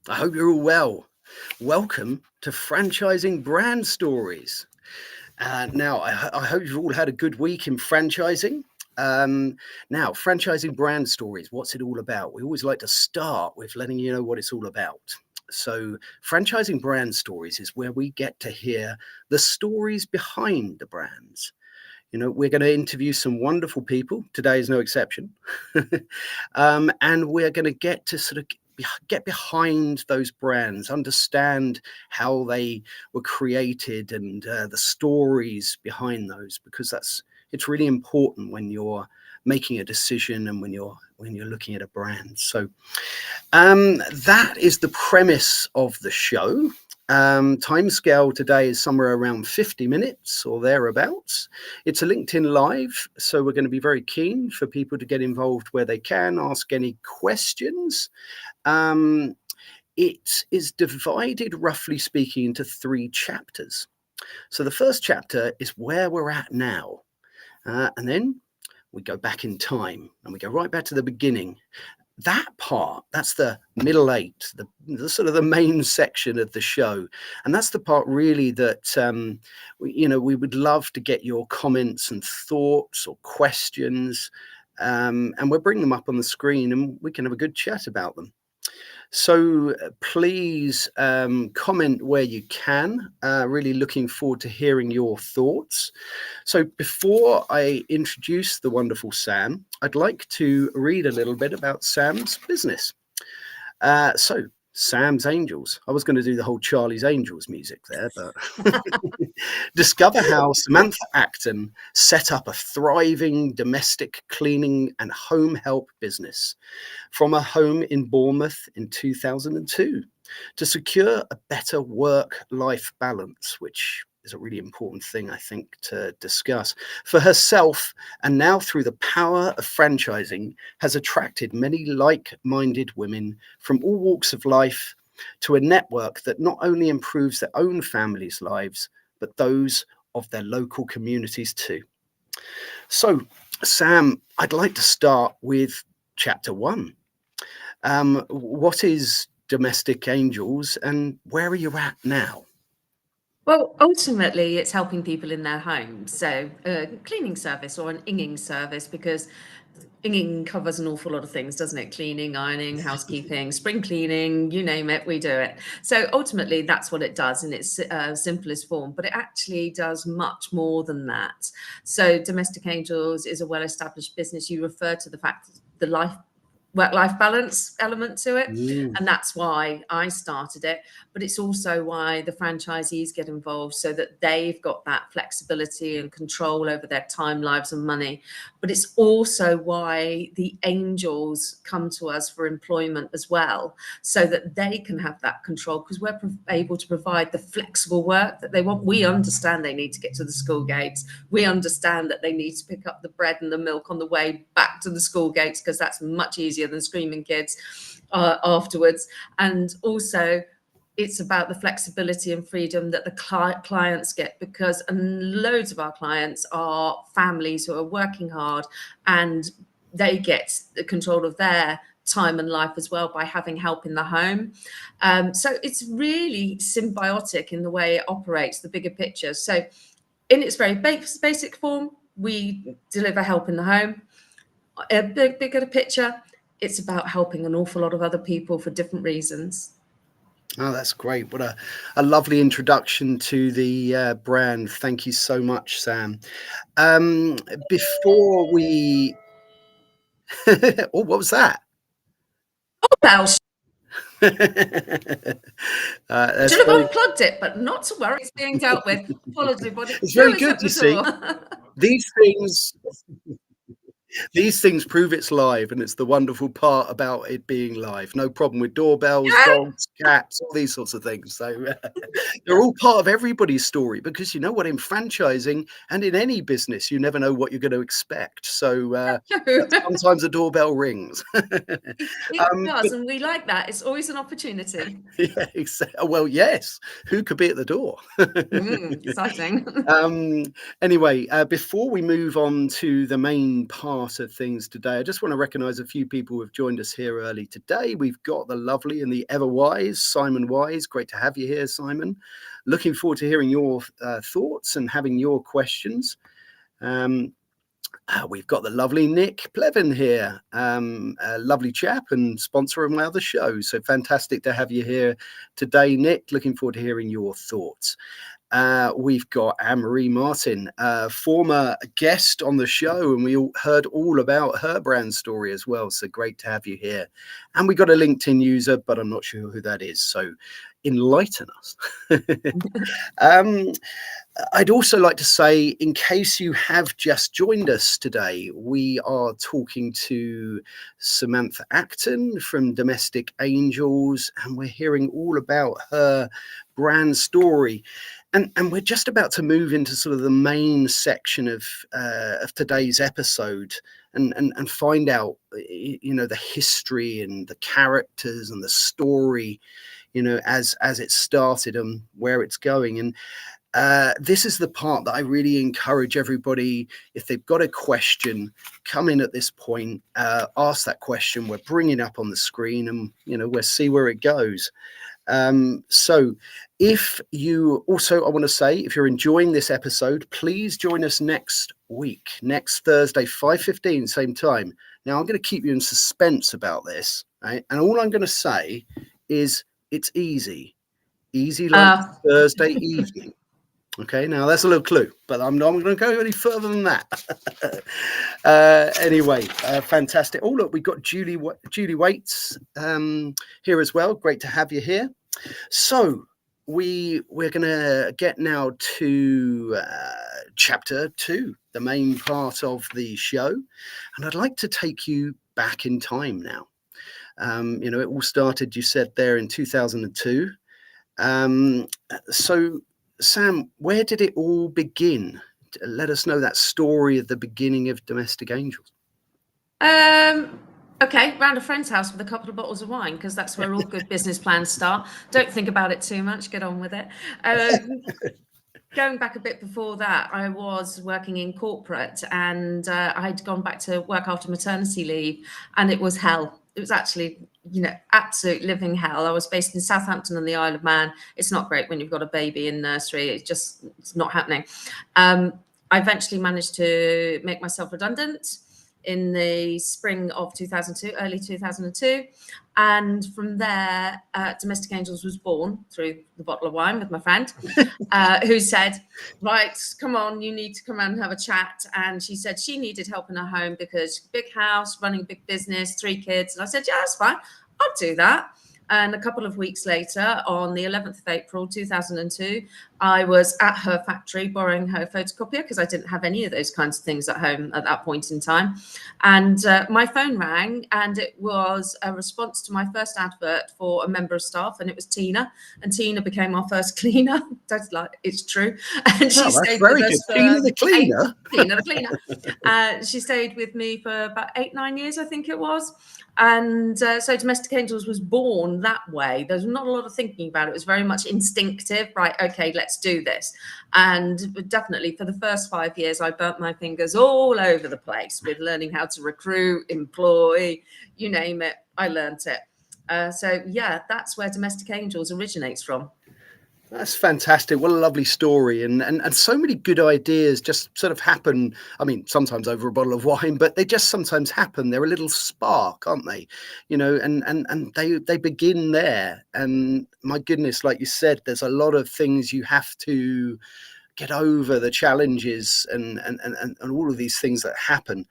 I hope you're all well. Welcome to Franchising Brand Stories. Now, I hope you've all had a good week in franchising. Now, franchising brand stories, what's it all about? We always like to start with letting you know what it's all about. So, franchising brand stories is where we get to hear the stories behind the brands. You know, we're going to interview some wonderful people. Today is no exception. And we're going to get to sort of get behind those brands, understand how they were created and the stories behind those, because it's really important when you're making a decision and when you're looking at a brand. So that is the premise of the show. Timescale today is somewhere around 50 minutes or thereabouts. It's a LinkedIn Live, so we're going to be very keen for people to get involved where they can, ask any questions. It is divided, roughly speaking, into 3 chapters. So the first chapter is where we're at now, and then we go back in time and we go right back to the beginning. That part, that's the middle 8, the sort of the main section of the show. And that's the part really that, we would love to get your comments and thoughts or questions. And we'll bring them up on the screen and we can have a good chat about them. So please comment where you can. Really looking forward to hearing your thoughts. So before I introduce the wonderful Sam, I'd like to read a little bit about Sam's business. So Sam's Angels. I was going to do the whole Charlie's Angels music there, but discover how Samantha Acton set up a thriving domestic cleaning and home help business from a home in Bournemouth in 2002 to secure a better work-life balance, which is a really important thing, I think, to discuss for herself, and now through the power of franchising has attracted many like-minded women from all walks of life to a network that not only improves their own families' lives, but those of their local communities too. So, Sam, I'd like to start with chapter 1. What is Domestic Angels and where are you at now? Well, ultimately, it's helping people in their homes. So, a cleaning service or an inging service, because inging covers an awful lot of things, doesn't it? Cleaning, ironing, housekeeping, spring cleaning, you name it, we do it. So, ultimately, that's what it does in its simplest form, but it actually does much more than that. So, Domestic Angels is a well established business. You refer to the fact that the work-life balance element to it, and that's why I started it, but it's also why the franchisees get involved, so that they've got that flexibility and control over their time, lives and money. But it's also why the angels come to us for employment as well, so that they can have that control, because we're able to provide the flexible work that they want. We understand they need to get to the school gates, we understand that they need to pick up the bread and the milk on the way back to the school gates, because that's much easier than screaming kids afterwards. And also it's about the flexibility and freedom that the clients get, because loads of our clients are families who are working hard, and they get the control of their time and life as well by having help in the home. So it's really symbiotic in the way it operates, the bigger picture. So in its very basic form, we deliver help in the home. A bigger picture, it's about helping an awful lot of other people for different reasons. Oh, that's great. What a lovely introduction to the brand. Thank you so much, Sam. Before we... oh, what was that? Bells. That's Should have very, unplugged it, but not to worry, it's being dealt with. Apology, buddy. it's Who very is good, at you the see. door? These things prove it's live, and it's the wonderful part about it being live. No problem with doorbells, Yeah. dogs, cats, all these sorts of things. So they're all part of everybody's story, because you know what, in franchising and in any business, you never know what you're going to expect. So sometimes a doorbell rings. It does, and we like that. It's always an opportunity. Yeah, exactly. Well, yes. Who could be at the door? Exciting. Anyway, before we move on to the main part part of things today. I just want to recognise a few people who have joined us here early today. We've got the lovely and the ever wise Simon Wise. Great to have you here, Simon. Looking forward to hearing your thoughts and having your questions. We've got the lovely Nick Plevin here, a lovely chap and sponsor of my other show. So fantastic to have you here today, Nick. Looking forward to hearing your thoughts. We've got Anne-Marie Martin, former guest on the show, and we all heard all about her brand story as well. So great to have you here. And we got a LinkedIn user, but I'm not sure who that is. So enlighten us. I'd also like to say, in case you have just joined us today, we are talking to Samantha Acton from Domestic Angels, and we're hearing all about her brand story. And we're just about to move into sort of the main section of today's episode and find out, you know, the history and the characters and the story, you know, as it started and where it's going. And this is the part that I really encourage everybody, if they've got a question, come in at this point, ask that question. We're bringing it up on the screen and, you know, we'll see where it goes. So if you also, I want to say, if you're enjoying this episode, please join us next week, next Thursday, 5:15, same time. Now, I'm going to keep you in suspense about this, right? And all I'm going to say is it's easy like Thursday evening. Okay, now that's a little clue, but I'm not going to go any further than that. Anyway, fantastic. Oh, look, we've got Julie Waits here as well. Great to have you here. So we're going to get now to chapter 2, the main part of the show. And I'd like to take you back in time now. You know, it all started, you said there, in 2002. So Sam, where did it all begin? Let us know that story of the beginning of Domestic Angels. Okay, round a friend's house with a couple of bottles of wine, because that's where all good business plans start. Don't think about it too much, get on with it. Going back a bit before that, I was working in corporate, and I'd gone back to work after maternity leave, and it was hell. It was actually, you know, absolute living hell. I was based in Southampton on the Isle of Man. It's not great when you've got a baby in nursery. It's not happening. I eventually managed to make myself redundant in the spring of 2002, early 2002. And from there, Domestic Angels was born through the bottle of wine with my friend, who said, right, come on, you need to come and have a chat. And she said she needed help in her home because big house, running big business, 3 kids. And I said, yeah, that's fine. I'll do that. And a couple of weeks later, on the 11th of April, 2002, I was at her factory borrowing her photocopier because I didn't have any of those kinds of things at home at that point in time. And my phone rang, and it was a response to my first advert for a member of staff, and it was Tina. And Tina became our first cleaner. That's like, it's true. And she stayed with us for Tina the cleaner. Tina the cleaner. She stayed with me for about 8-9 years, I think it was. And so Domestic Angels was born that way. There's not a lot of thinking about it. It was very much instinctive, right? Okay, let's do this. And definitely for the first 5 years, I burnt my fingers all over the place with learning how to recruit, employ, you name it. I learnt it. So yeah, that's where Domestic Angels originates from. That's fantastic. What a lovely story. And so many good ideas just sort of happen. I mean, sometimes over a bottle of wine, but they just sometimes happen. They're a little spark, aren't they? You know, and they begin there. And my goodness, like you said, there's a lot of things you have to get over, the challenges and all of these things that happen.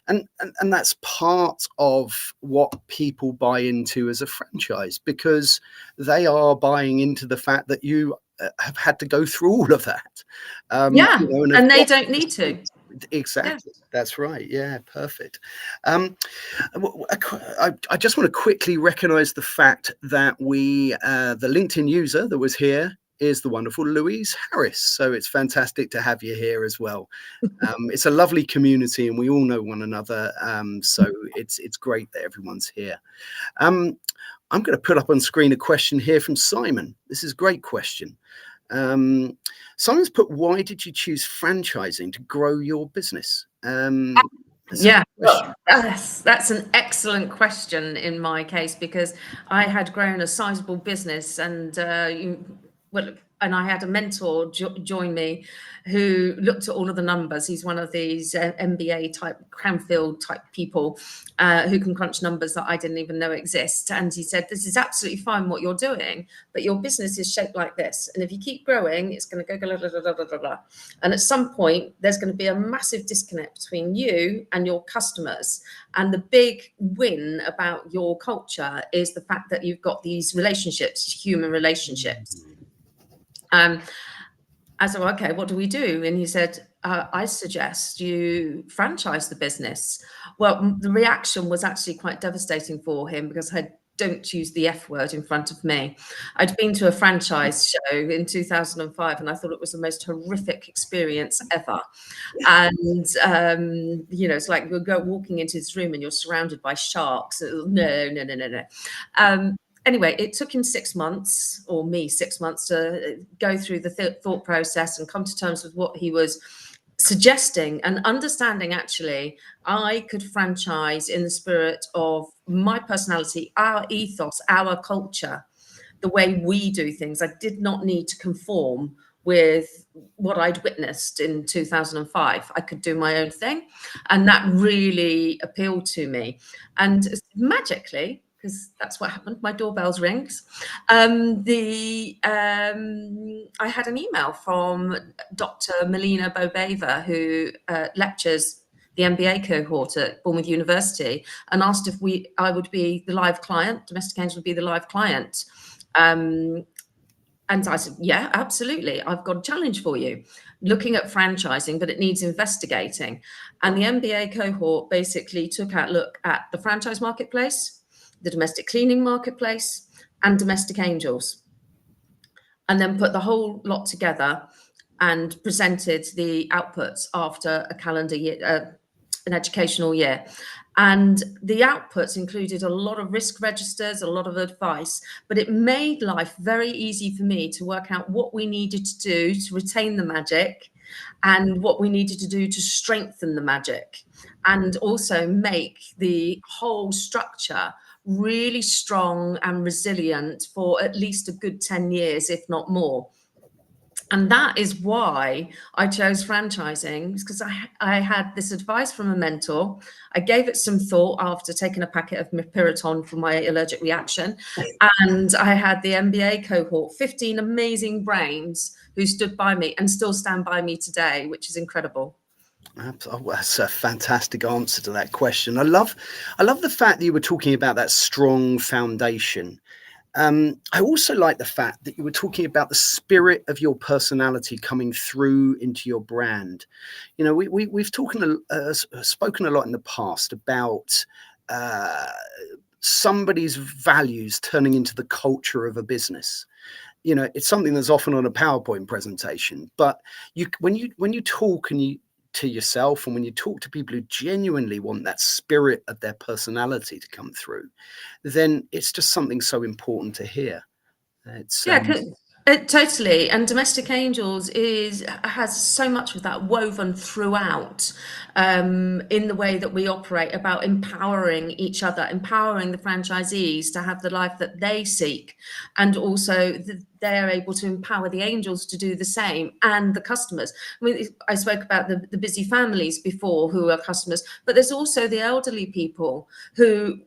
And that's part of what people buy into as a franchise, because they are buying into the fact that you have had to go through all of that. Yeah, you know, and they don't need to. Exactly. Yeah. That's right. Yeah, perfect. I just want to quickly recognize the fact that the LinkedIn user that was here is the wonderful Louise Harris. So it's fantastic to have you here as well. It's a lovely community and we all know one another. So it's great that everyone's here. I'm going to put up on screen a question here from Simon. This is a great question. Simon's put, why did you choose franchising to grow your business? Yeah, well, that's an excellent question in my case, because I had grown a sizable business, and and I had a mentor join me who looked at all of the numbers. He's one of these MBA type, Cranfield type people who can crunch numbers that I didn't even know exist. And he said, "This is absolutely fine what you're doing, but your business is shaped like this, and if you keep growing, it's going to go blah, blah, blah, blah, blah, blah. And at some point, there's going to be a massive disconnect between you and your customers. And the big win about your culture is the fact that you've got these relationships, human relationships." I said, "Well, okay, what do we do?" And he said, "I suggest you franchise the business." Well, the reaction was actually quite devastating for him, because I don't use the F word in front of me. I'd been to a franchise show in 2005, and I thought it was the most horrific experience ever. And, it's like you'll go walking into this room and you're surrounded by sharks. No, no, no, no, no. Anyway, it took him 6 months, or me 6 months, to go through the thought process and come to terms with what he was suggesting, and understanding actually I could franchise in the spirit of my personality, our ethos, our culture, the way we do things. I did not need to conform with what I'd witnessed in 2005. I could do my own thing, and that really appealed to me. And magically, because that's what happened, my doorbell's rings. I had an email from Dr. Melina Bobeva, who lectures the MBA cohort at Bournemouth University, and asked if I would be the live client, Domestic Angels would be the live client. And I said, "Yeah, absolutely. I've got a challenge for you. Looking at franchising, but it needs investigating." And the MBA cohort basically took a look at the franchise marketplace, the domestic cleaning marketplace, and Domestic Angels, and then put the whole lot together and presented the outputs after a calendar year, an educational year. And the outputs included a lot of risk registers, a lot of advice, but it made life very easy for me to work out what we needed to do to retain the magic, and what we needed to do to strengthen the magic, and also make the whole structure really strong and resilient for at least a good 10 years, if not more. And that is why I chose franchising, because I had this advice from a mentor. I gave it some thought after taking a packet of Mipiriton for my allergic reaction. And I had the MBA cohort, 15 amazing brains who stood by me and still stand by me today, which is incredible. That's a fantastic answer to that question. I love the fact that you were talking about that strong foundation. I also like the fact that you were talking about the spirit of your personality coming through into your brand. You know, we've spoken a lot in the past about somebody's values turning into the culture of a business. You know, it's something that's often on a PowerPoint presentation, but when you talk to yourself, and when you talk to people who genuinely want that spirit of their personality to come through, then it's just something so important to hear. It's Totally. And Domestic Angels has so much of that woven throughout, in the way that we operate, about empowering each other, empowering the franchisees to have the life that they seek, and also they're able to empower the angels to do the same, and the customers. I mean, I spoke about the busy families before who are customers, but there's also the elderly people who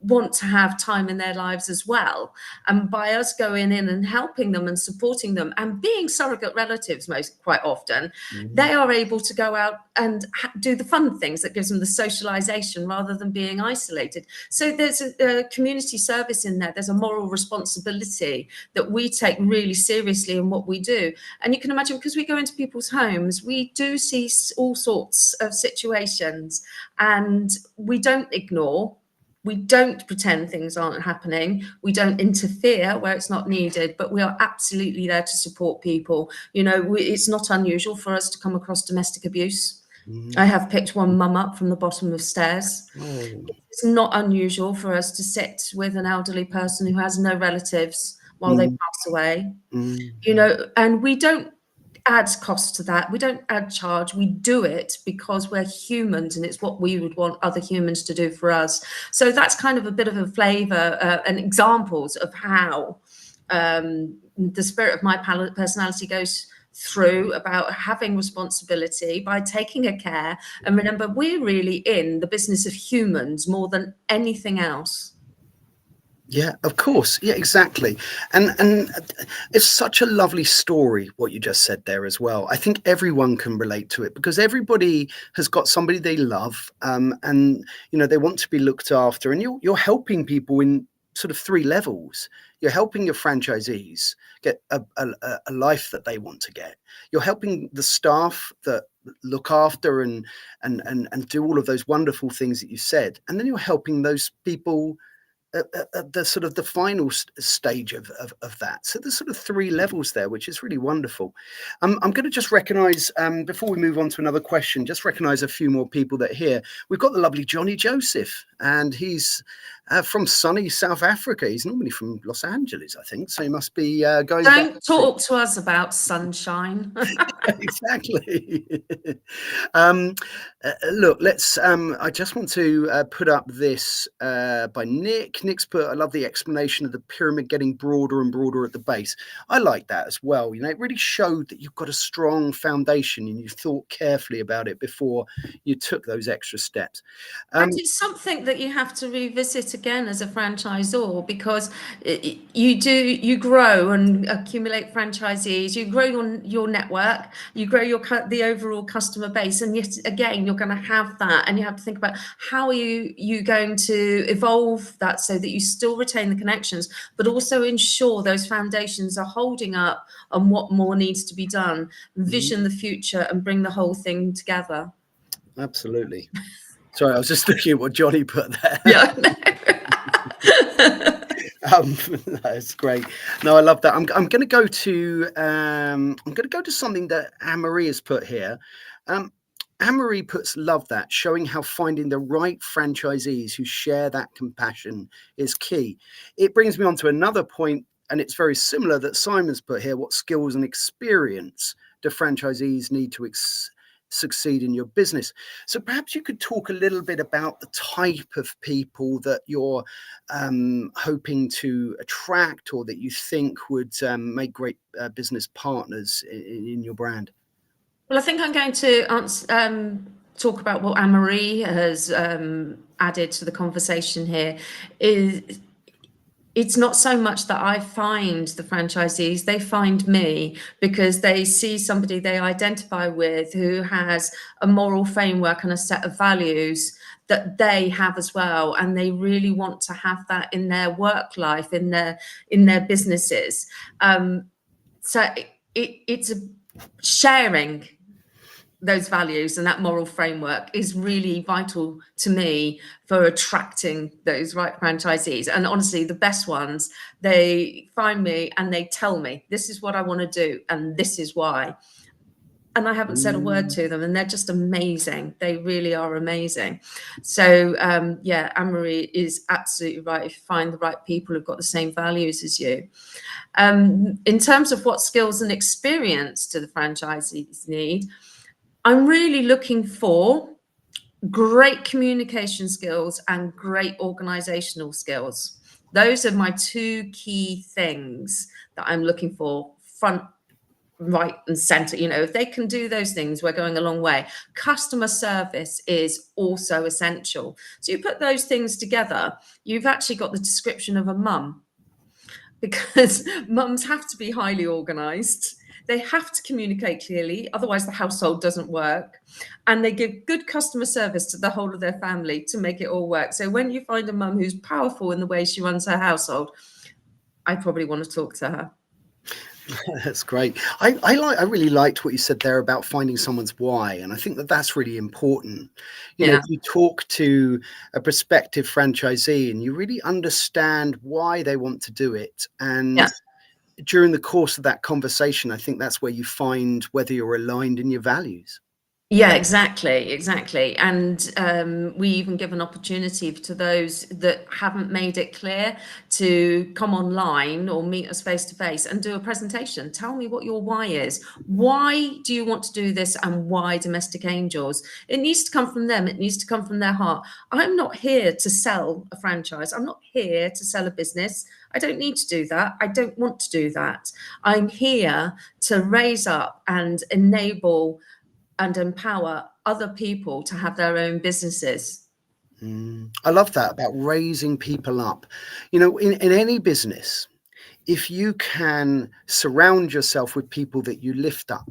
want to have time in their lives as well. And by us going in and helping them and supporting them and being surrogate relatives quite often, they are able to go out and do the fun things that gives them the socialization rather than being isolated. So there's a community service in there. There's a moral responsibility that we take really seriously in what we do. And you can imagine, because we go into people's homes, we do see all sorts of situations, and we don't ignore. We don't pretend things aren't happening. We don't interfere where it's not needed, but we are absolutely there to support people. You know, it's not unusual for us to come across domestic abuse. I have picked one mum up from the bottom of stairs. It's not unusual for us to sit with an elderly person who has no relatives while they pass away. You know, and we don't add cost to that. We don't add charge. We do it because we're humans, and it's what we would want other humans to do for us. So that's kind of a bit of a flavour and examples of how the spirit of my personality goes through about having responsibility by taking a care. And remember, we're really in the business of humans more than anything else. Yeah, of course. Yeah, exactly. And it's such a lovely story what you just said there as well. I think everyone can relate to it because everybody has got somebody they love, and they want to be looked after. And you're helping people in sort of three levels. You're helping your franchisees get a life that they want to get. You're helping the staff that look after and do all of those wonderful things that you said, and then you're helping those people at the sort of the final stage of that. So there's sort of three levels there, which is really wonderful. I'm going to just recognise, before we move on to another question, just recognise a few more people that are here. We've got the lovely Johnny Joseph, and he's from sunny South Africa. He's normally from Los Angeles, I think, so he must be going Don't back talk to us about sunshine. exactly. Look, let's I just want to put up this by Nick's put, I love the explanation of the pyramid getting broader and broader at the base. I like that as well. It really showed that you've got a strong foundation and you thought carefully about it before you took those extra steps. And it's something that you have to revisit again as a franchisor, because you grow and accumulate franchisees, you grow your network, you grow the overall customer base, and yet again you're going to have that, and you have to think about how are you going to evolve that so that you still retain the connections, but also ensure those foundations are holding up, and what more needs to be done, vision the future and bring the whole thing together. Absolutely. Sorry, I was just looking at what Johnny put there. Yeah. That's great. No, I love that. I'm going to go to something that Anne-Marie has put here. Anne-Marie puts, love that, showing how finding the right franchisees who share that compassion is key. It brings me on to another point, and it's very similar that Simon's put here. What skills and experience do franchisees need to succeed in your business? So perhaps you could talk a little bit about the type of people that you're hoping to attract, or that you think would make great business partners in your brand. Well, I think I'm going to talk about what Anne-Marie has added to the conversation here. It's not so much that I find the franchisees, they find me, because they see somebody they identify with who has a moral framework and a set of values that they have as well, and they really want to have that in their work life, in their businesses. So it's a sharing those values, and that moral framework is really vital to me for attracting those right franchisees. And honestly, the best ones, they find me and they tell me, this is what I want to do and this is why. And I haven't said a word to them, and they're just amazing. They really are amazing. So yeah, Anne-Marie is absolutely right. If you find the right people who've got the same values as you. In terms of what skills and experience do the franchisees need, I'm really looking for great communication skills and great organizational skills. Those are my two key things that I'm looking for, front, right and center. If they can do those things, we're going a long way. Customer service is also essential. So you put those things together, you've actually got the description of a mum, because mums have to be highly organized. They have to communicate clearly, otherwise the household doesn't work. And they give good customer service to the whole of their family to make it all work. So when you find a mum who's powerful in the way she runs her household, I probably want to talk to her. That's great. I really liked what you said there about finding someone's why, and I think that that's really important. If you talk to a prospective franchisee and you really understand why they want to do it, and during the course of that conversation, I think that's where you find whether you're aligned in your values. Yeah, exactly. And we even give an opportunity to those that haven't made it clear to come online or meet us face to face and do a presentation. Tell me what your why is. Why do you want to do this, and why Domestic Angels? It needs to come from them. It needs to come from their heart. I'm not here to sell a franchise. I'm not here to sell a business. I don't need to do that. I don't want to do that. I'm here to raise up and enable and empower other people to have their own businesses. I love that about raising people up. You know, in any business, if you can surround yourself with people that you lift up,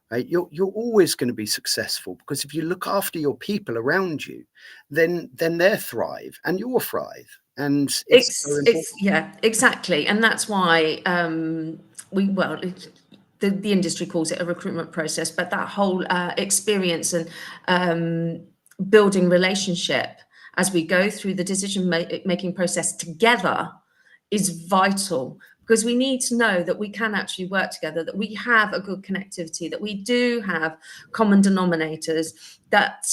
right, you're always going to be successful, because if you look after your people around you, then they thrive and you'll thrive. And it's so important. Yeah, exactly. And that's why the industry calls it a recruitment process, but that whole experience and building relationship as we go through the decision making process together is vital, because we need to know that we can actually work together, that we have a good connectivity, that we do have common denominators, that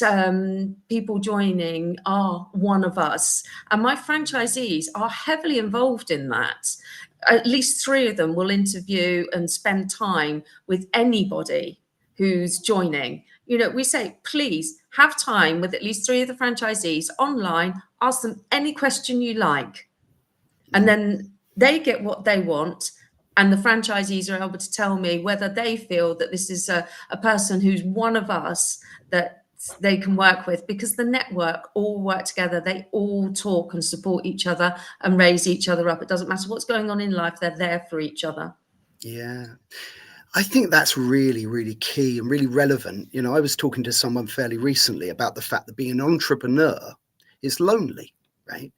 people joining are one of us. And my franchisees are heavily involved in that. At least 3 of them will interview and spend time with anybody who's joining. You know, we say, please have time with at least 3 of the franchisees online, ask them any question you like. And then they get what they want, and the franchisees are able to tell me whether they feel that this is a person who's one of us that they can work with, because the network all work together. They all talk and support each other and raise each other up. It doesn't matter what's going on in life, they're there for each other. Yeah. I think that's really, really key and really relevant. You know, I was talking to someone fairly recently about the fact that being an entrepreneur is lonely, right?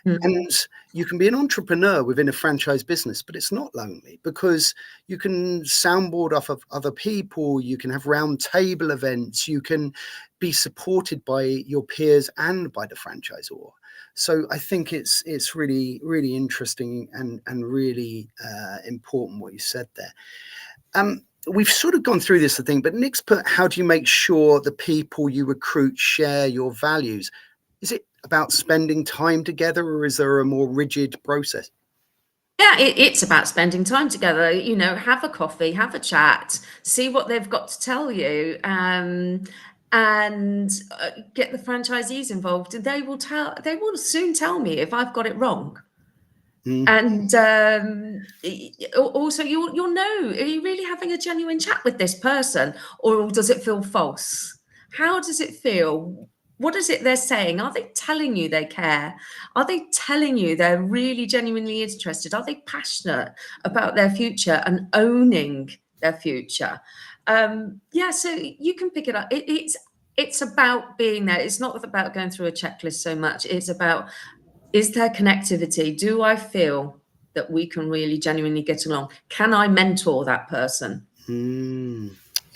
And you can be an entrepreneur within a franchise business, but it's not lonely, because you can soundboard off of other people, you can have round table events, you can be supported by your peers and by the franchisor. So I think it's really, really interesting and really important what you said there. We've sort of gone through this, I think, but Nick's put, how do you make sure the people you recruit share your values? Is it about spending time together, or is there a more rigid process? Yeah, it's about spending time together. You know, have a coffee, have a chat, see what they've got to tell you, and get the franchisees involved. And they will soon tell me if I've got it wrong. And also, you'll know, are you really having a genuine chat with this person, or does it feel false? How does it feel? What is it they're saying? Are they telling you they care? Are they telling you they're really genuinely interested? Are they passionate about their future and owning their future? Yeah, so you can pick it up. It's about being there. It's not about going through a checklist so much. It's about, is there connectivity? Do I feel that we can really genuinely get along? Can I mentor that person?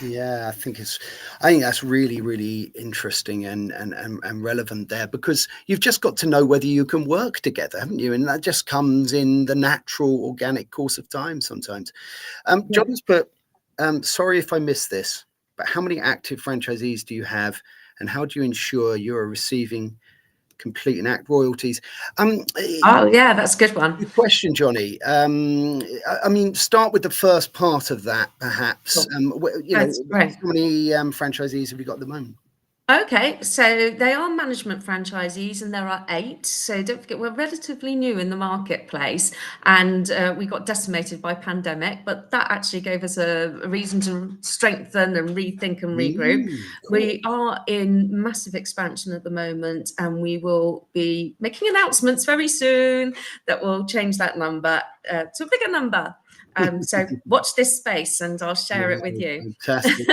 Yeah, I think that's really, really interesting and relevant there, because you've just got to know whether you can work together, haven't you? And that just comes in the natural, organic course of time sometimes. John's put, sorry if I missed this, but how many active franchisees do you have, and how do you ensure you are receiving complete and act royalties? Oh, yeah, that's a good one. Good question, Johnny. I mean, start with the first part of that, perhaps. Cool. You know, That's great. how many franchisees have you got at the moment? Okay, so they are management franchisees, and there are 8. So don't forget, we're relatively new in the marketplace, and we got decimated by pandemic, but that actually gave us a reason to strengthen and rethink and regroup. Cool. We are in massive expansion at the moment, and we will be making announcements very soon that will change that number to a bigger number. So watch this space, and I'll share it with you. Fantastic.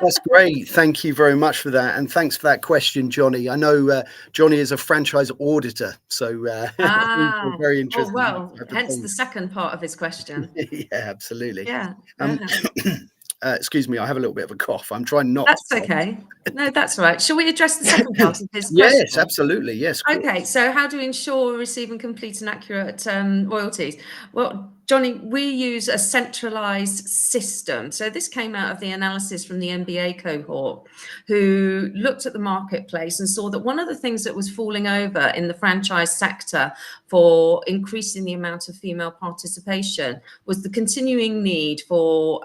That's great. Thank you very much for that. And thanks for that question, Johnny. I know Johnny is a franchise auditor, so we're very interested. Oh, well, hence the second part of his question. Yeah, absolutely. Yeah. Excuse me, I have a little bit of a cough. I'm trying not That's to. okay. No, that's all right. Shall we address the second part of his question? Yes, absolutely. Yes. Okay, so how do we ensure we're receiving complete and accurate royalties? Well, Johnny, we use a centralized system. So this came out of the analysis from the MBA cohort, who looked at the marketplace and saw that one of the things that was falling over in the franchise sector for increasing the amount of female participation was the continuing need for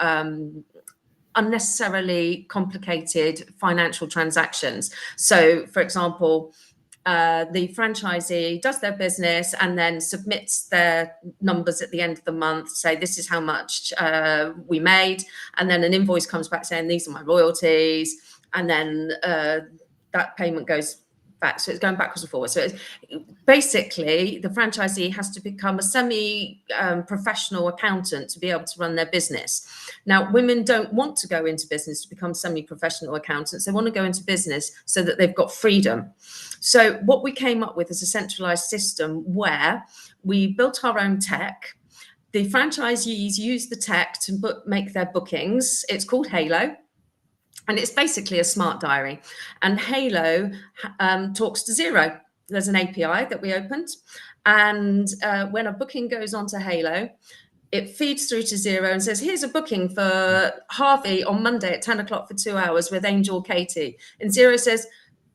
unnecessarily complicated financial transactions. So, for example, the franchisee does their business and then submits their numbers at the end of the month, say this is how much we made, and then an invoice comes back saying these are my royalties, and then that payment goes back. So it's going backwards and forwards. So it's, basically, the franchisee has to become a semi-professional accountant to be able to run their business. Now, women don't want to go into business to become semi-professional accountants. They want to go into business so that they've got freedom. So what we came up with is a centralized system where we built our own tech. The franchisees use the tech to make their bookings. It's called Halo. And it's basically a smart diary. And Halo talks to Xero. There's an API that we opened. And when a booking goes onto Halo, it feeds through to Xero and says, here's a booking for Harvey on Monday at 10 o'clock for 2 hours with Angel Katie. And Xero says,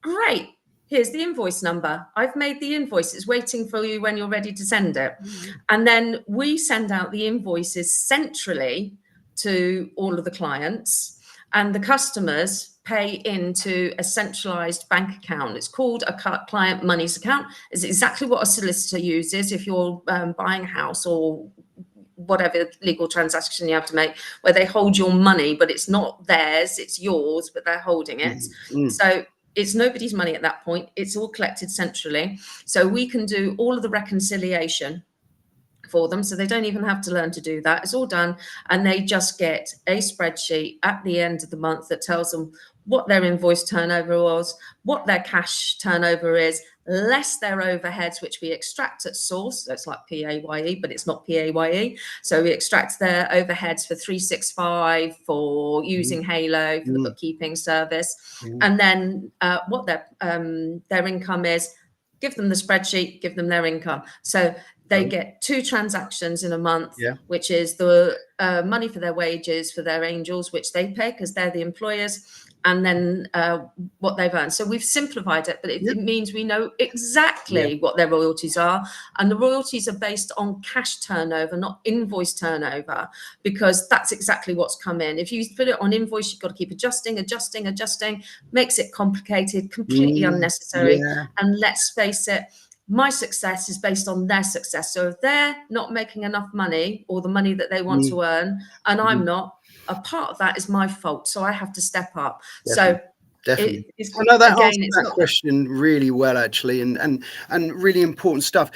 great, here's the invoice number. I've made the invoice. It's waiting for you when you're ready to send it. Mm-hmm. And then we send out the invoices centrally to all of the clients. And the customers pay into a centralized bank account. It's called a client monies account. It's exactly what a solicitor uses if you're buying a house or whatever legal transaction you have to make, where they hold your money, but it's not theirs, it's yours, but they're holding it. Mm-hmm. So it's nobody's money at that point. It's all collected centrally. So we can do all of the reconciliation for them, so they don't even have to learn to do that. It's all done, and they just get a spreadsheet at the end of the month that tells them what their invoice turnover was, what their cash turnover is, less their overheads, which we extract at source. So it's like PAYE, but it's not PAYE. So we extract their overheads for 365 for using Halo for the bookkeeping service, and then what their income is. Give them the spreadsheet, give them their income. So they get 2 transactions in a month, which is the money for their wages for their angels, which they pay because they're the employers, and then what they've earned. So we've simplified it, but it means we know exactly what their royalties are. And the royalties are based on cash turnover, not invoice turnover, because that's exactly what's come in. If you put it on invoice, you've got to keep adjusting, makes it complicated, completely unnecessary. And let's face it, my success is based on their success. So if they're not making enough money or the money that they want to earn, and I'm not, a part of that is my fault. So I have to step up. Definitely. I know that answers that question really well, actually, and really important stuff.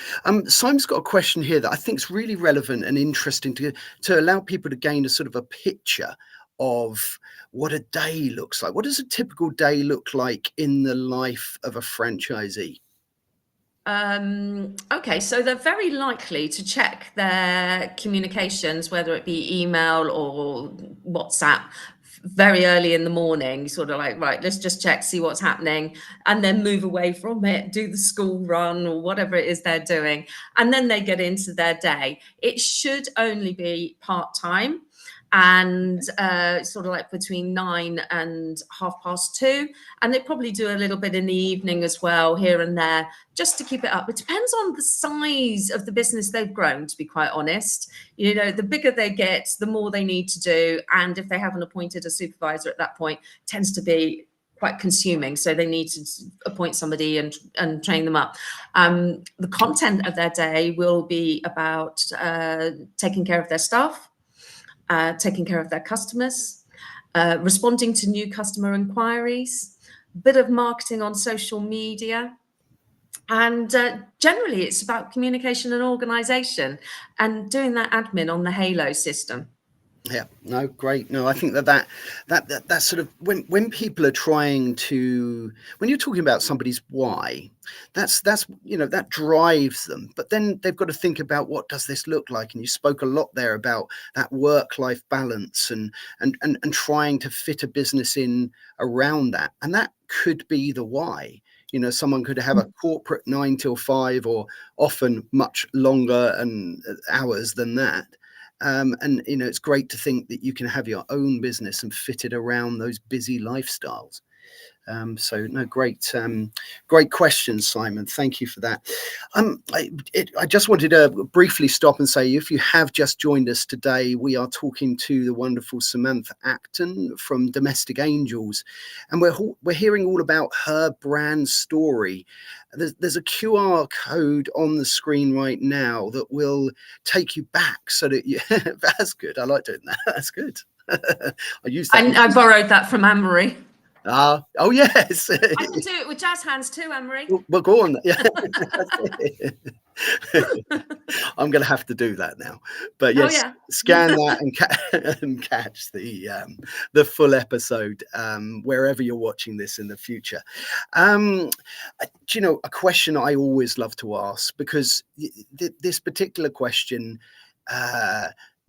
Simon's got a question here that I think is really relevant and interesting to allow people to gain a sort of a picture of what a day looks like. What does a typical day look like in the life of a franchisee? Okay, so they're very likely to check their communications, whether it be email or WhatsApp, very early in the morning, sort of like, right, let's just check, see what's happening, and then move away from it, do the school run or whatever it is they're doing. And then they get into their day. It should only be part-time, and sort of like between 9 and 2:30, and they probably do a little bit in the evening as well, here and there, just to keep it up. It depends on the size of the business they've grown, to be quite honest. You know, the bigger they get, the more they need to do, and if they haven't appointed a supervisor at that point, it tends to be quite consuming, so they need to appoint somebody and train them up. The content of their day will be about taking care of their staff, taking care of their customers, responding to new customer inquiries, a bit of marketing on social media. And generally, it's about communication and organisation and doing that admin on the Halo system. Yeah, no, great. No, I think that sort of when people are trying to, when you're talking about somebody's why, that's you know, that drives them. But then they've got to think about, what does this look like? And you spoke a lot there about that work-life balance and trying to fit a business in around that. And that could be the why. You know, someone could have a corporate 9 till 5, or often much longer and hours than that. And it's great to think that you can have your own business and fit it around those busy lifestyles. So no, great questions, Simon. Thank you for that. I just wanted to briefly stop and say, if you have just joined us today, we are talking to the wonderful Samantha Acton from Domestic Angels, and we're hearing all about her brand story. There's a QR code on the screen right now that will take you back, so that you that's good. I like doing that. That's good. I use that. I borrowed that from Anne-Marie. Oh yes. I can do it with jazz hands too, Anne-Marie. Well, go on. Yeah. I'm going to have to do that now. But yes, yeah. scan that and catch the full episode wherever you're watching this in the future. Do you know, a question I always love to ask, because this particular question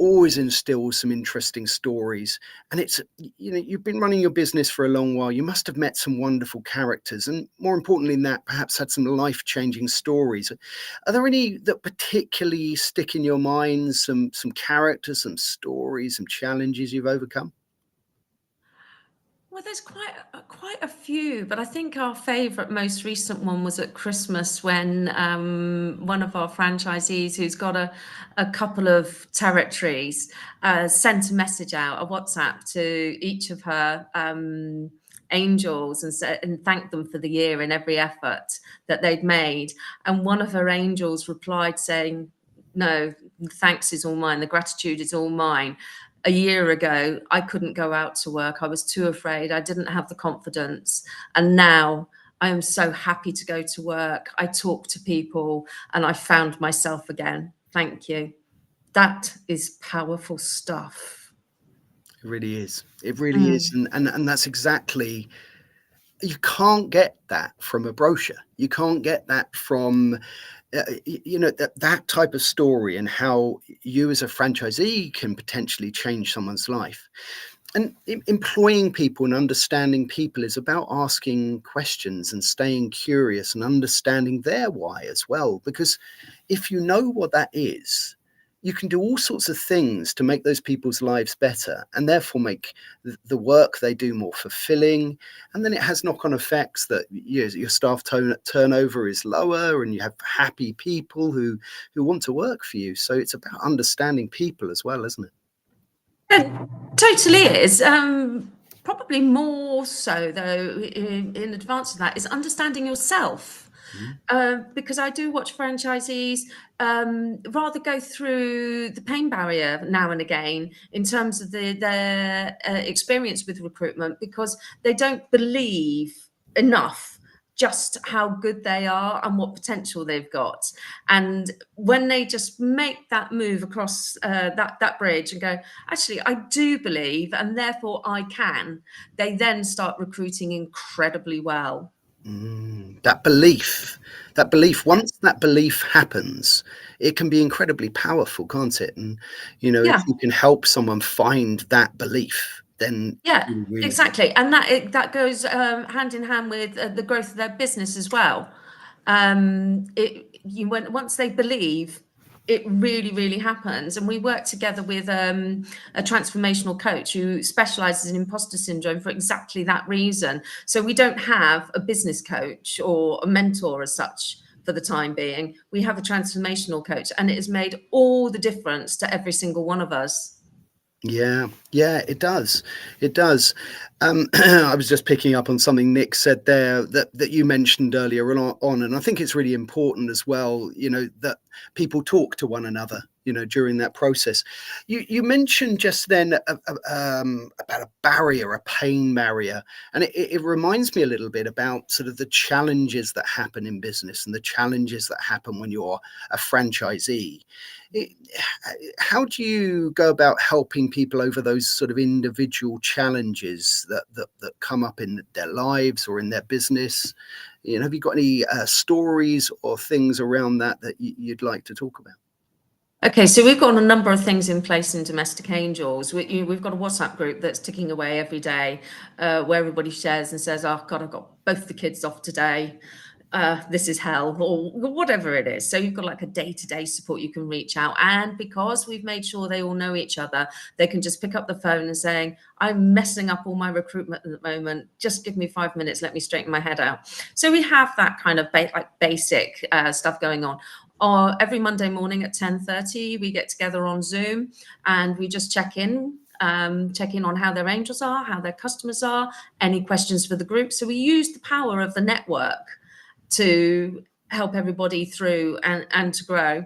always instills some interesting stories, and it's, you've been running your business for a long while. You must have met some wonderful characters, and more importantly than that, perhaps had some life-changing stories. Are there any that particularly stick in your mind, some characters, some stories, some challenges you've overcome? Well, there's quite a few, but I think our favourite, most recent one was at Christmas, when one of our franchisees, who's got a couple of territories, sent a message out, a WhatsApp, to each of her angels, and thanked them for the year and every effort that they'd made. And one of her angels replied saying, "No, thanks is all mine. The gratitude is all mine. A year ago, I couldn't go out to work. I was too afraid. I didn't have the confidence. And now I am so happy to go to work. I talk to people and I found myself again. Thank you." That is powerful stuff. It really is. It really is. And that's exactly, you can't get that from a brochure. You can't get that from that type of story, and how you as a franchisee can potentially change someone's life. And employing people and understanding people is about asking questions and staying curious and understanding their why as well. Because if you know what that is, you can do all sorts of things to make those people's lives better, and therefore make the work they do more fulfilling. And then it has knock-on effects that your staff turnover is lower, and you have happy people who want to work for you. So it's about understanding people as well, isn't it? It totally is. Probably more so, though, in advance of that, is understanding yourself. Because I do watch franchisees rather go through the pain barrier now and again, in terms of their experience with recruitment, because they don't believe enough just how good they are and what potential they've got. And when they just make that move across that bridge and go, actually, I do believe, and therefore I can, they then start recruiting incredibly well. That belief, once that belief happens, it can be incredibly powerful, can't it? And if you can help someone find that belief, then really exactly. And that goes hand in hand with the growth of their business as well. Once they believe, it really, really happens. And we work together with a transformational coach who specializes in imposter syndrome for exactly that reason. So we don't have a business coach or a mentor as such for the time being. We have a transformational coach, and it has made all the difference to every single one of us. Yeah, it does. It does. I was just picking up on something Nick said there that you mentioned earlier on, and I think it's really important as well, that people talk to one another, during that process. You mentioned just then about a barrier, a pain barrier, and it reminds me a little bit about sort of the challenges that happen in business and the challenges that happen when you're a franchisee. How do you go about helping people over those sort of individual challenges that come up in their lives or in their business? Have you got any stories or things around that you'd like to talk about? Okay, so we've got a number of things in place in Domestic Angels. We've got a WhatsApp group that's ticking away every day, where everybody shares and says, "Oh God, I've got both the kids off today. this is hell, or whatever it is. So you've got like a day-to-day support you can reach out. And because we've made sure they all know each other, they can just pick up the phone and saying, I'm messing up all my recruitment at the moment. Just give me 5 minutes. Let me straighten my head out. So we have that kind of basic stuff going on. Every Monday morning at 10:30, we get together on Zoom and we just check in on how their angels are, how their customers are, any questions for the group. So we use the power of the network to help everybody through and to grow.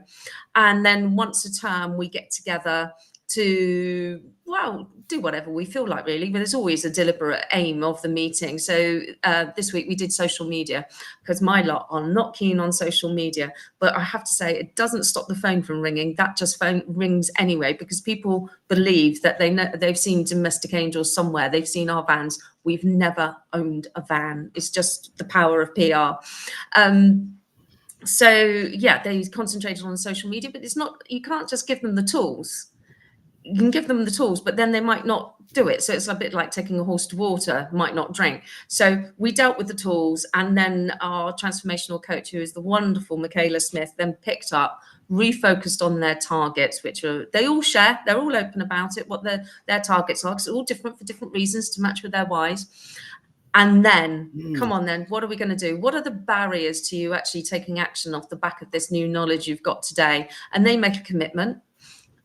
And then once a term, we get together to, well, do whatever we feel like, really, but there's always a deliberate aim of the meeting. So this week we did social media, because my lot are not keen on social media, but I have to say it doesn't stop the phone from ringing. That just phone rings anyway, because people believe that they've seen domestic angels somewhere. They've seen our vans. We've never owned a van. It's just the power of PR. So yeah, they concentrated on social media, but it's not, you can't just give them the tools. You can give them the tools, but then they might not do it. So it's a bit like taking a horse to water, might not drink. So we dealt with the tools, and then our transformational coach, who is the wonderful Michaela Smith, then picked up, refocused on their targets, which are, they all share, they're all open about it, what their targets are, because it's all different for different reasons to match with their whys. And then, come on then, what are we going to do? What are the barriers to you actually taking action off the back of this new knowledge you've got today? And they make a commitment.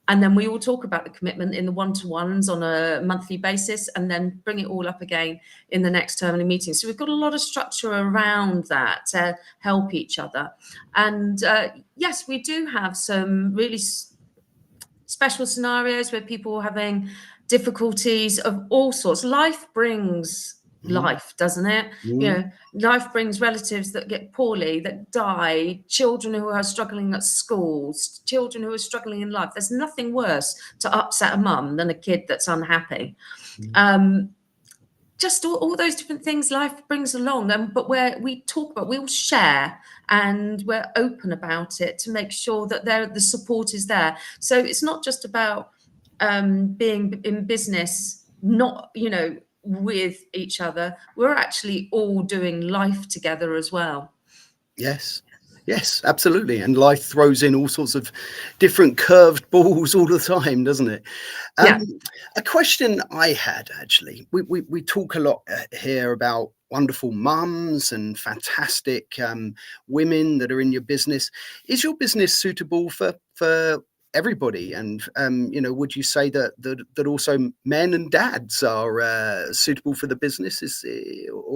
And then we all talk about the commitment in the one-to-ones on a monthly basis, and then bring it all up again in the next term in meeting. So we've got a lot of structure around that to help each other. And yes, we do have some really special scenarios where people are having difficulties of all sorts. Life brings life, doesn't it? You know, life brings relatives that get poorly, that die, children who are struggling at schools, children who are struggling in life. There's nothing worse to upset a mum than a kid that's unhappy. Just all those different things life brings along, but where we talk about, we'll share, and we're open about it to make sure that the support is there. So it's not just about being in business, not, you know, with each other. We're actually all doing life together as well. Yes, absolutely. And life throws in all sorts of different curved balls all the time, doesn't it? Yeah. A question I had, actually, we talk a lot here about wonderful mums and fantastic women that are in your business. Is your business suitable for everybody? And you know, would you say that also men and dads are suitable for the business?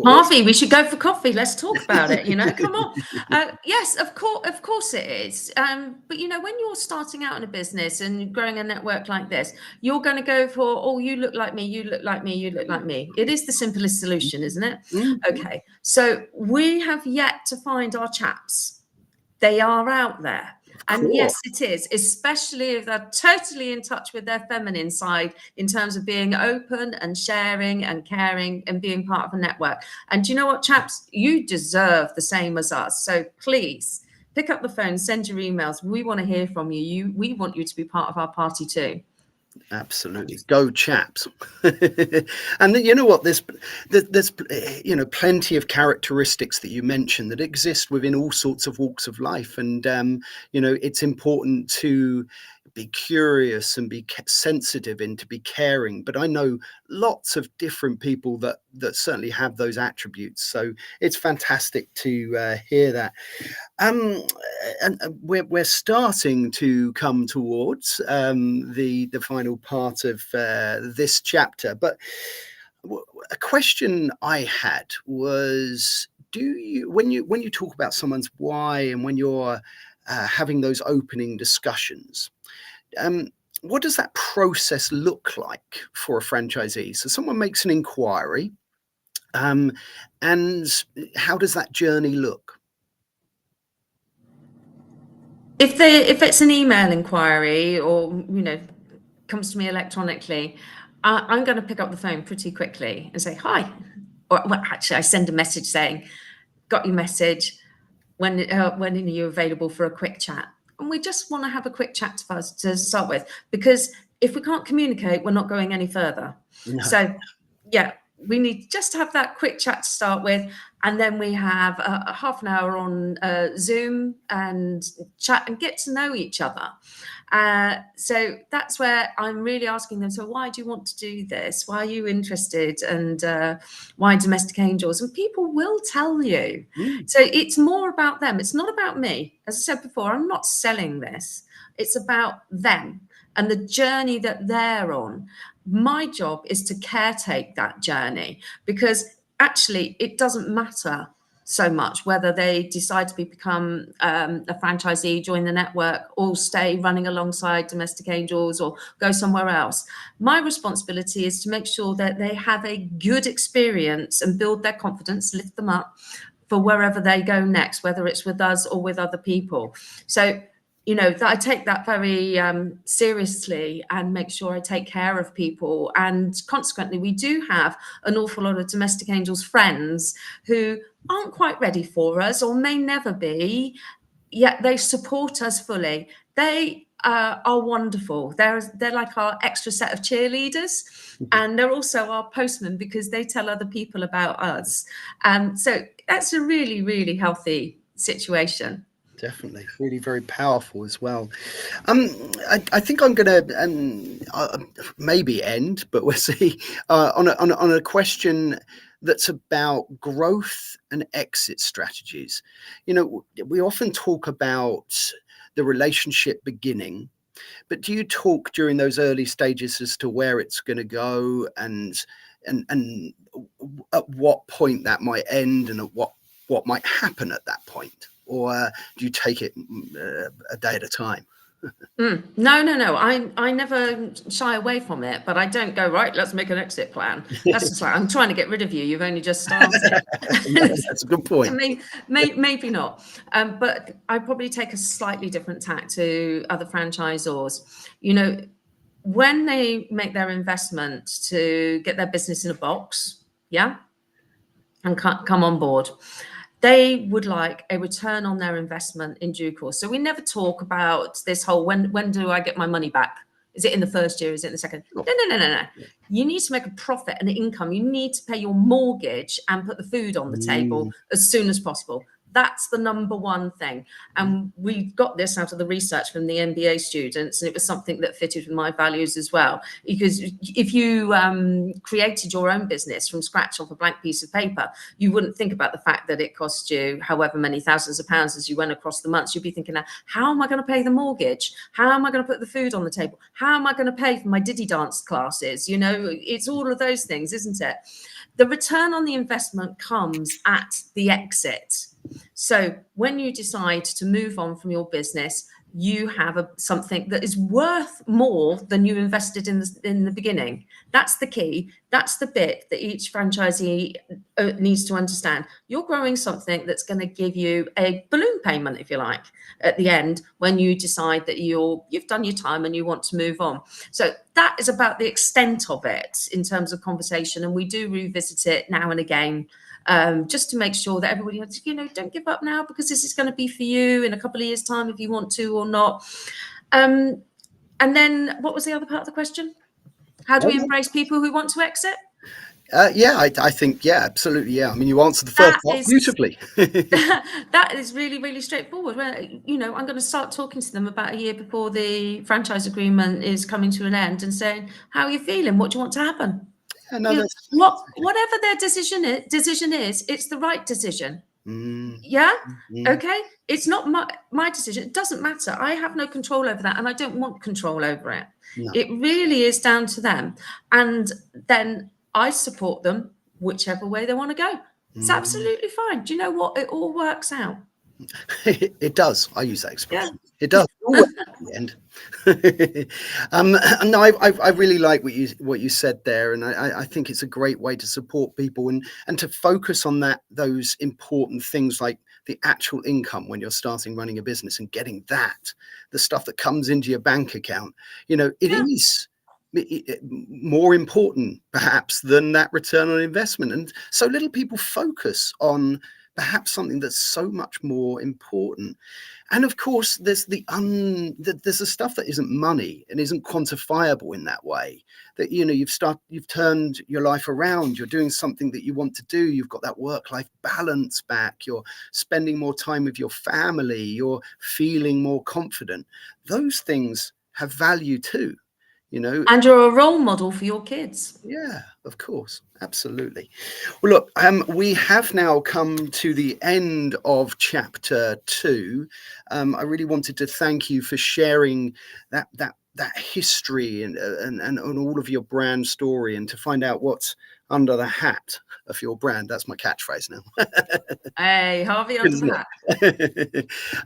Harvey, we should go for coffee. Let's talk about it. You know, come on. Yes, of course it is. But you know, when you're starting out in a business and growing a network like this, you're going to go for, oh, you look like me, you look like me, you look like me. It is the simplest solution, isn't it? Okay, so we have yet to find our chaps. They are out there. And yes, it is, especially if they're totally in touch with their feminine side in terms of being open and sharing and caring and being part of a network. And do you know what, chaps? You deserve the same as us. So please pick up the phone, send your emails. We want to hear from you. We want you to be part of our party too. Absolutely, go chaps. And then, you know what, there's you know, plenty of characteristics that you mentioned that exist within all sorts of walks of life, and you know, it's important to be curious and be sensitive and to be caring. But I know lots of different people that certainly have those attributes, so it's fantastic to hear that. And we're starting to come towards the final part of this chapter, but a question I had was, do you, when you talk about someone's why, and when you're having those opening discussions, what does that process look like for a franchisee? So someone makes an inquiry, and how does that journey look? If it's an email inquiry, or, you know, comes to me electronically, I'm going to pick up the phone pretty quickly and say hi. Or, well, actually, I send a message saying, got your message. When are you available for a quick chat? And we just want to have a quick chat to start with, because if we can't communicate, we're not going any further. No. So yeah, we need just to have that quick chat to start with, and then we have a half an hour on Zoom and chat and get to know each other. So that's where I'm really asking them, so why do you want to do this? Why are you interested? And why domestic angels? And people will tell you. So it's more about them. It's not about me. As I said before, I'm not selling this. It's about them and the journey that they're on. My job is to caretake that journey, because actually it doesn't matter so much whether they decide to become a franchisee, join the network, or stay running alongside domestic angels or go somewhere else. My responsibility is to make sure that they have a good experience and build their confidence, lift them up for wherever they go next, whether it's with us or with other people. So that I take that very seriously and make sure I take care of people. And consequently, we do have an awful lot of domestic angels friends who aren't quite ready for us or may never be, yet they support us fully. They are wonderful. They're like our extra set of cheerleaders, and they're also our postmen because they tell other people about us. So that's a really, really healthy situation. Definitely, really very powerful as well. I think I'm going to maybe end, but we'll see, on a question that's about growth and exit strategies. We often talk about the relationship beginning, but do you talk during those early stages as to where it's going to go and at what point that might end and at what might happen at that point? Or do you take it a day at a time? No. I never shy away from it, but I don't go, right, let's make an exit plan. That's just like, I'm trying to get rid of you. You've only just started. That's a good point. Maybe not. But I probably take a slightly different tack to other franchisors. When they make their investment to get their business in a box, yeah, and come on board, they would like a return on their investment in due course. So we never talk about this whole, when do I get my money back? Is it in the first year? Is it in the second? No. You need to make a profit and income. You need to pay your mortgage and put the food on the table as soon as possible. That's the number one thing. And we got this out of the research from the MBA students, and it was something that fitted with my values as well. Because if you created your own business from scratch off a blank piece of paper, you wouldn't think about the fact that it cost you however many thousands of pounds as you went across the months. You'd be thinking, how am I going to pay the mortgage? How am I going to put the food on the table? How am I going to pay for my Diddy dance classes? It's all of those things, isn't it? The return on the investment comes at the exit. So when you decide to move on from your business, you have something that is worth more than you invested in the beginning. That's the key. That's the bit that each franchisee needs to understand. You're growing something that's going to give you a balloon payment, if you like, at the end when you decide that you've done your time and you want to move on. So that is about the extent of it in terms of conversation, and we do revisit it now and again. Just to make sure that everybody, don't give up now, because this is going to be for you in a couple of years' time if you want to or not. And then what was the other part of the question? How do we embrace people who want to exit? I think, absolutely. Yeah. I mean, you answered the first part beautifully. That is really, really straightforward. Well, I'm going to start talking to them about a year before the franchise agreement is coming to an end and saying, how are you feeling? What do you want to happen? Whatever their decision is, it's the right decision. Okay, it's not my decision. It doesn't matter. I have no control over that, and I don't want control over it. No. It really is down to them, and then I support them whichever way they want to go. It's absolutely fine. Do you know what? It all works out. It does. I use that expression. Yeah. It does. Always at the end. No, I really like what you said there, and I think it's a great way to support people and to focus on those important things like the actual income when you're starting running a business and getting the stuff that comes into your bank account. It is more important perhaps than that return on investment, and so little people focus on perhaps something that's so much more important. And of course, there's there's the stuff that isn't money and isn't quantifiable in that way. That, you know, you've turned your life around. You're doing something that you want to do. You've got that work-life balance back. You're spending more time with your family. You're feeling more confident. Those things have value too, you know. And you're a role model for your kids. Yeah, of course. Absolutely. Well, look, we have now come to the end of chapter 2. I really wanted to thank you for sharing that history and all of your brand story, and to find out what's under the hat of your brand. That's my catchphrase now. Hey, Harvey under the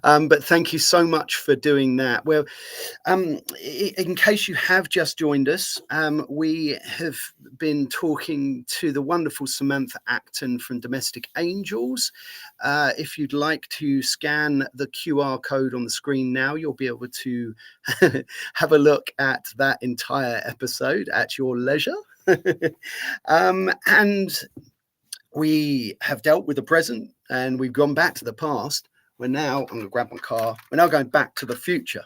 hat. But thank you so much for doing that. Well, in case you have just joined us, we have been talking to the wonderful Samantha Acton from Domestic Angels. If you'd like to scan the QR code on the screen now, you'll be able to have a look at that entire episode at your leisure. And we have dealt with the present, and we've gone back to the past. I'm going to grab my car. We're now going back to the future.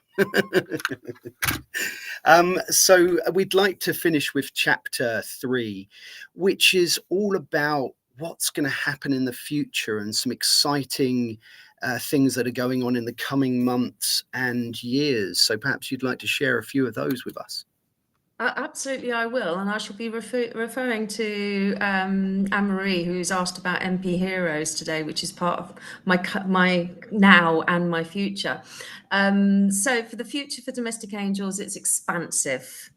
So we'd like to finish with chapter 3, which is all about what's going to happen in the future and some exciting things that are going on in the coming months and years. So perhaps you'd like to share a few of those with us. Absolutely, I will, and I shall be referring to Anne-Marie, who's asked about MP Heroes today, which is part of my now and my future. So for the future for Domestic Angels, it's expansive.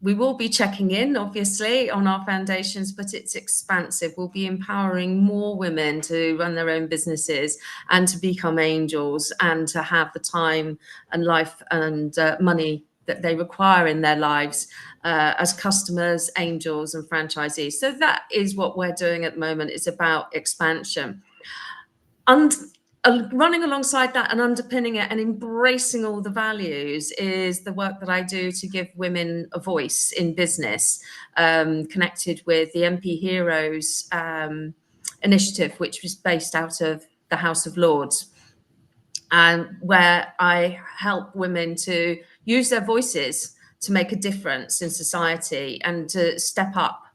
We will be checking in, obviously, on our foundations, but it's expansive. We'll be empowering more women to run their own businesses and to become angels, and to have the time and life and money that they require in their lives as customers, angels, and franchisees. So that is what we're doing at the moment. It's about expansion. And running alongside that and underpinning it and embracing all the values is the work that I do to give women a voice in business, connected with the MP Heroes initiative, which was based out of the House of Lords, and where I help women to use their voices to make a difference in society and to step up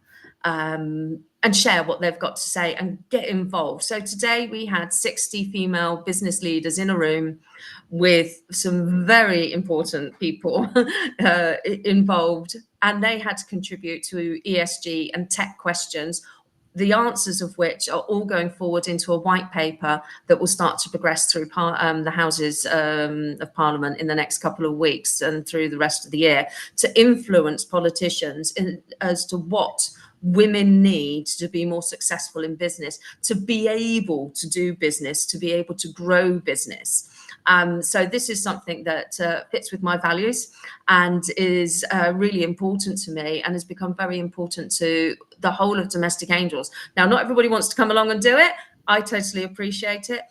and share what they've got to say and get involved. So today we had 60 female business leaders in a room with some very important people involved, and they had to contribute to ESG and tech questions, the answers of which are all going forward into a white paper that will start to progress through the Houses of Parliament in the next couple of weeks and through the rest of the year, to influence politicians as to what women need to be more successful in business, to be able to do business, to be able to grow business. So this is something that fits with my values and is really important to me, and has become very important to the whole of Domestic Angels. Now, not everybody wants to come along and do it. I totally appreciate it,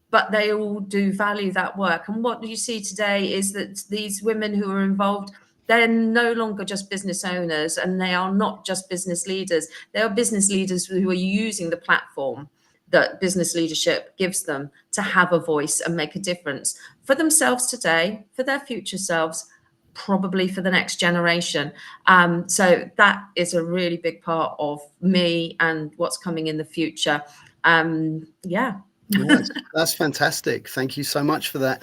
but they all do value that work. And what you see today is that these women who are involved, they're no longer just business owners, and they are not just business leaders. They are business leaders who are using the platform that business leadership gives them to have a voice and make a difference for themselves today, for their future selves, probably for the next generation. So that is a really big part of me and what's coming in the future. Yeah. Yes, that's fantastic. Thank you so much for that.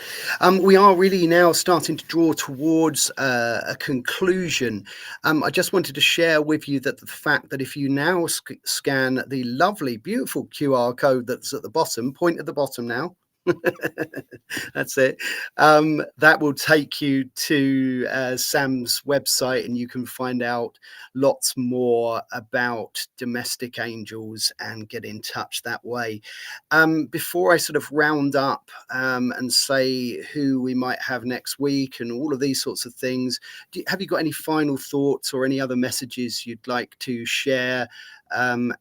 We are really now starting to draw towards a conclusion. I just wanted to share with you that the fact that if you now scan the lovely, beautiful QR code that's at the bottom, point at the bottom now. That's it. That will take you to Sam's website, and you can find out lots more about Domestic Angels and get in touch that way. Before I sort of round up and say who we might have next week and all of these sorts of things, have you got any final thoughts or any other messages you'd like to share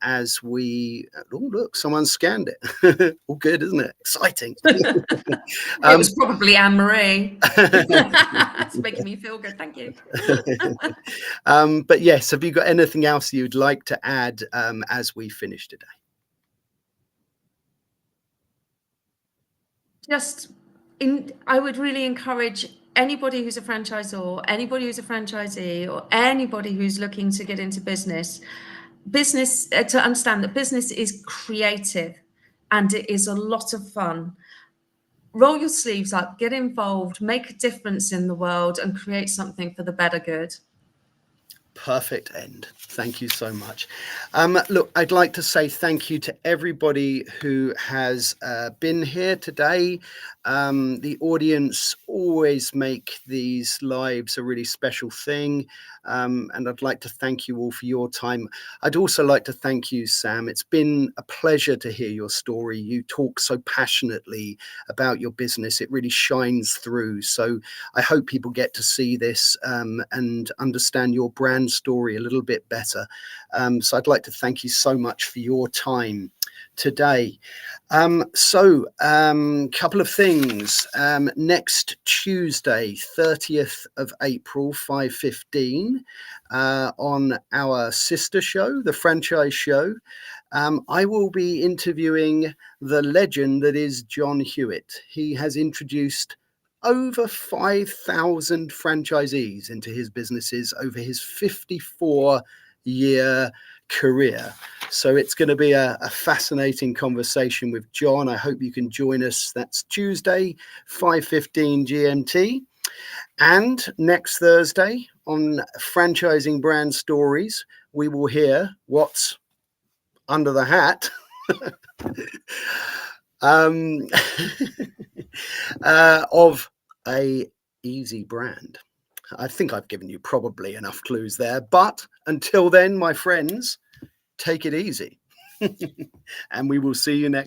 as we... Oh, look, someone scanned it. All good, isn't it? Exciting. It was probably Anne-Marie. It's making me feel good. Thank you. But yes, have you got anything else you'd like to add as we finish today? I would really encourage anybody who's a franchisor, anybody who's a franchisee, or anybody who's looking to get into business to understand that business is creative and it is a lot of fun. Roll your sleeves up, get involved, make a difference in the world, and create something for the better good. Perfect end. Thank you so much. Look, I'd like to say thank you to everybody who has been here today. The audience always make these lives a really special thing. And I'd like to thank you all for your time. I'd also like to thank you, Sam. It's been a pleasure to hear your story. You talk so passionately about your business. It really shines through. So I hope people get to see this and understand your brand story a little bit better. So I'd like to thank you so much for your time today. Couple of things. Next Tuesday, 30th of April, 5:15, on our sister show, the Franchise Show, I will be interviewing the legend that is John Hewitt. He has introduced over 5,000 franchisees into his businesses over his 54-year career. So it's going to be a fascinating conversation with John. I hope you can join us. That's Tuesday, 5:15 GMT. And next Thursday on Franchising Brand Stories, we will hear what's under the hat of a easy brand. I think I've given you probably enough clues there, but until then, my friends, take it easy. And we will see you next